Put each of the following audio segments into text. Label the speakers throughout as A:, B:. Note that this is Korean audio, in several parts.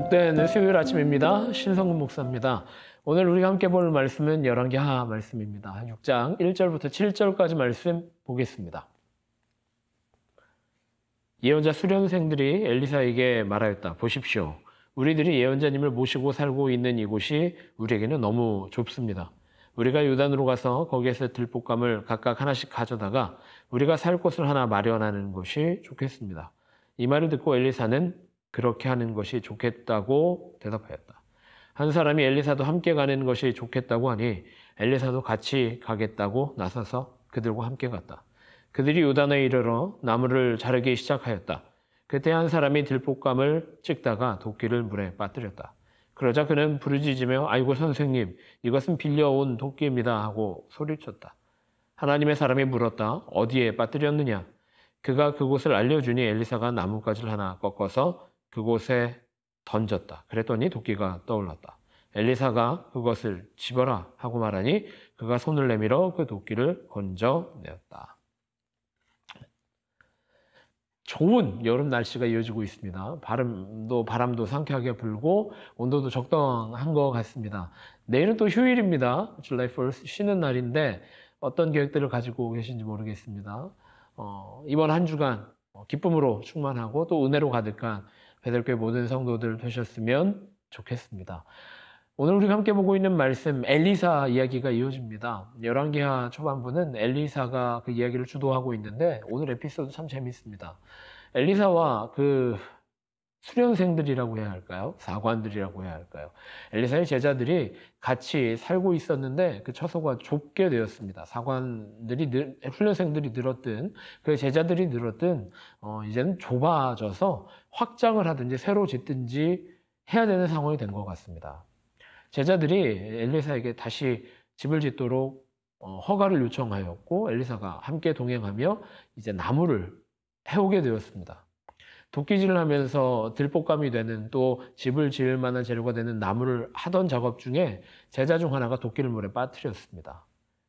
A: 복된 수요일 아침입니다. 신성근 목사입니다. 오늘 우리가 함께 볼 말씀은 열왕기하 말씀입니다. 6장 1절부터 7절까지 말씀 보겠습니다. 예언자 수련생들이 엘리사에게 말하였다. 보십시오. 우리들이 예언자님을 모시고 살고 있는 이곳이 우리에게는 너무 좁습니다. 우리가 요단으로 가서 거기에서 들볶감을 각각 하나씩 가져다가 우리가 살 곳을 하나 마련하는 것이 좋겠습니다. 이 말을 듣고 엘리사는 그렇게 하는 것이 좋겠다고 대답하였다. 한 사람이 엘리사도 함께 가는 것이 좋겠다고 하니 엘리사도 같이 가겠다고 나서서 그들과 함께 갔다. 그들이 요단에 이르러 나무를 자르기 시작하였다. 그때 한 사람이 들볶감을 찍다가 도끼를 물에 빠뜨렸다. 그러자 그는 부르짖으며 아이고 선생님, 이것은 빌려온 도끼입니다 하고 소리쳤다. 하나님의 사람이 물었다. 어디에 빠뜨렸느냐? 그가 그곳을 알려주니 엘리사가 나뭇가지를 하나 꺾어서 그곳에 던졌다. 그랬더니 도끼가 떠올랐다. 엘리사가 그것을 집어라 하고 말하니 그가 손을 내밀어 그 도끼를 건져내었다. 좋은 여름 날씨가 이어지고 있습니다. 바람도 상쾌하게 불고 온도도 적당한 것 같습니다. 내일은 또 휴일입니다. July 1st 쉬는 날인데 어떤 계획들을 가지고 계신지 모르겠습니다. 이번 한 주간 기쁨으로 충만하고 또 은혜로 가득한 베들교회 모든 성도들 되셨으면 좋겠습니다. 오늘 우리가 함께 보고 있는 말씀 엘리사 이야기가 이어집니다. 열왕기하 초반부는 엘리사가 그 이야기를 주도하고 있는데 오늘 에피소드 참 재밌습니다. 엘리사와 그 수련생들이라고 해야 할까요? 사관들이라고 해야 할까요? 엘리사의 제자들이 같이 살고 있었는데 그 처소가 좁게 되었습니다. 훈련생들이 늘었든 그 제자들이 늘었든 이제는 좁아져서 확장을 하든지 새로 짓든지 해야 되는 상황이 된 것 같습니다. 제자들이 엘리사에게 다시 집을 짓도록 허가를 요청하였고 엘리사가 함께 동행하며 이제 나무를 해오게 되었습니다. 도끼질을 하면서 들볶감이 되는 또 집을 지을 만한 재료가 되는 나무를 하던 작업 중에 제자 중 하나가 도끼를 물에 빠뜨렸습니다.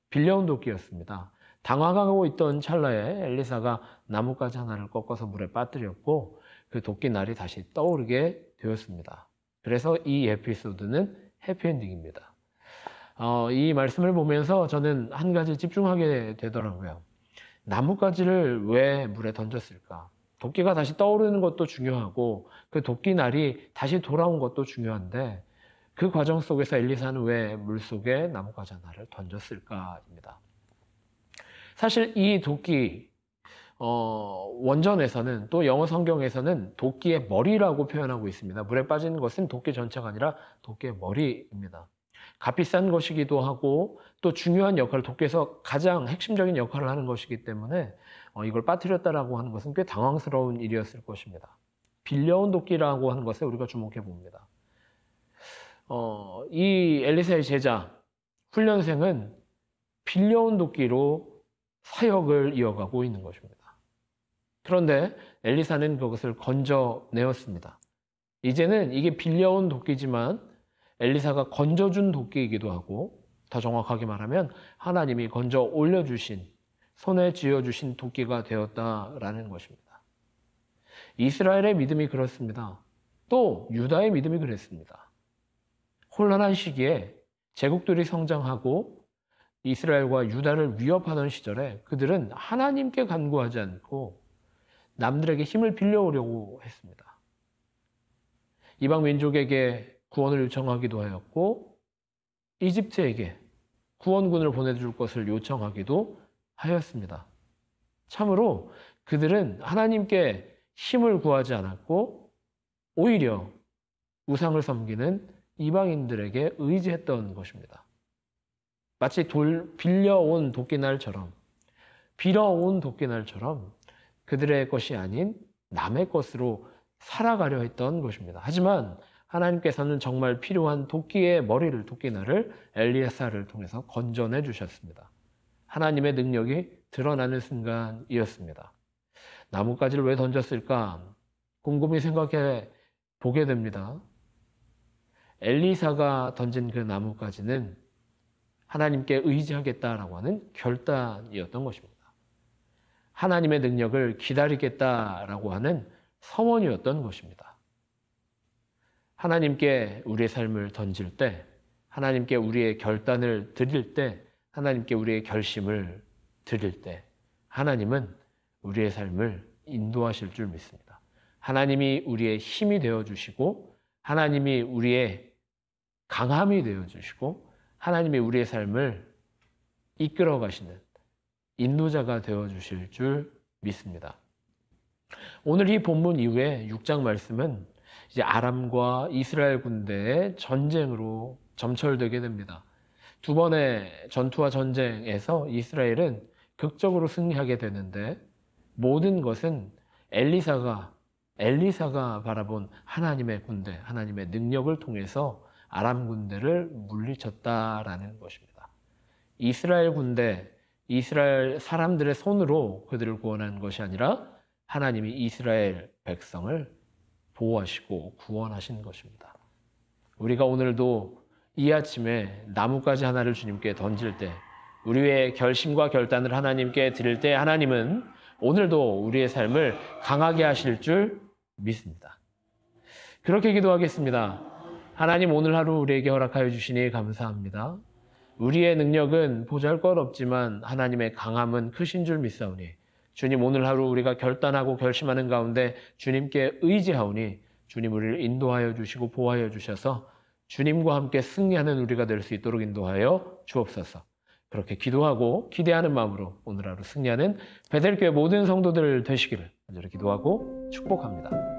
A: 빌려온 도끼였습니다. 당황하고 있던 찰나에 엘리사가 나뭇가지 하나를 꺾어서 물에 빠뜨렸고 그 도끼날이 다시 떠오르게 되었습니다. 그래서 이 에피소드는 해피엔딩입니다. 이 말씀을 보면서 저는 한 가지 집중하게 되더라고요. 나뭇가지를 왜 물에 던졌을까? 도끼가 다시 떠오르는 것도 중요하고 그 도끼날이 다시 돌아온 것도 중요한데 그 과정 속에서 엘리사는 왜 물속에 나뭇가지 하나를 던졌을까입니다. 사실 이 도끼 원전에서는 또 영어 성경에서는 도끼의 머리라고 표현하고 있습니다. 물에 빠지는 것은 도끼 전체가 아니라 도끼의 머리입니다. 값비싼 것이기도 하고 또 중요한 역할을 도끼에서 가장 핵심적인 역할을 하는 것이기 때문에 이걸 빠뜨렸다라고 하는 것은 꽤 당황스러운 일이었을 것입니다. 빌려온 도끼라고 하는 것에 우리가 주목해 봅니다. 이 엘리사의 제자 훈련생은 빌려온 도끼로 사역을 이어가고 있는 것입니다. 그런데 엘리사는 그것을 건져내었습니다. 이제는 이게 빌려온 도끼지만 엘리사가 건져준 도끼이기도 하고 더 정확하게 말하면 하나님이 건져 올려주신 손에 쥐어주신 도끼가 되었다라는 것입니다. 이스라엘의 믿음이 그렇습니다. 또 유다의 믿음이 그랬습니다. 혼란한 시기에 제국들이 성장하고 이스라엘과 유다를 위협하던 시절에 그들은 하나님께 간구하지 않고 남들에게 힘을 빌려오려고 했습니다. 이방 민족에게 구원을 요청하기도 하였고 이집트에게 구원군을 보내줄 것을 요청하기도 하였습니다. 참으로 그들은 하나님께 힘을 구하지 않았고 오히려 우상을 섬기는 이방인들에게 의지했던 것입니다. 마치 빌려온 도끼날처럼 빌어온 도끼날처럼 그들의 것이 아닌 남의 것으로 살아가려 했던 것입니다. 하지만 하나님께서는 정말 필요한 도끼의 머리를, 도끼날을 엘리사를 통해서 건져내 주셨습니다. 하나님의 능력이 드러나는 순간이었습니다. 나뭇가지를 왜 던졌을까? 곰곰이 생각해 보게 됩니다. 엘리사가 던진 그 나뭇가지는 하나님께 의지하겠다라고 하는 결단이었던 것입니다. 하나님의 능력을 기다리겠다라고 하는 서원이었던 것입니다. 하나님께 우리의 삶을 던질 때, 하나님께 우리의 결단을 드릴 때, 하나님께 우리의 결심을 드릴 때 하나님은 우리의 삶을 인도하실 줄 믿습니다. 하나님이 우리의 힘이 되어주시고 하나님이 우리의 강함이 되어주시고 하나님이 우리의 삶을 이끌어 가시는 인도자가 되어주실 줄 믿습니다. 오늘 이 본문 이후에 6장 말씀은 이제 아람과 이스라엘 군대의 전쟁으로 점철되게 됩니다. 두 번의 전투와 전쟁에서 이스라엘은 극적으로 승리하게 되는데 모든 것은 엘리사가 바라본 하나님의 군대, 하나님의 능력을 통해서 아람 군대를 물리쳤다라는 것입니다. 이스라엘 군대, 이스라엘 사람들의 손으로 그들을 구원한 것이 아니라 하나님이 이스라엘 백성을 보호하시고 구원하신 것입니다. 우리가 오늘도 이 아침에 나뭇가지 하나를 주님께 던질 때, 우리의 결심과 결단을 하나님께 드릴 때 하나님은 오늘도 우리의 삶을 강하게 하실 줄 믿습니다. 그렇게 기도하겠습니다. 하나님, 오늘 하루 우리에게 허락하여 주시니 감사합니다. 우리의 능력은 보잘것없지만 하나님의 강함은 크신 줄 믿사오니 주님, 오늘 하루 우리가 결단하고 결심하는 가운데 주님께 의지하오니 주님 우리를 인도하여 주시고 보호하여 주셔서 주님과 함께 승리하는 우리가 될 수 있도록 인도하여 주옵소서. 그렇게 기도하고 기대하는 마음으로 오늘 하루 승리하는 베델교회 모든 성도들 되시기를 간절히 기도하고 축복합니다.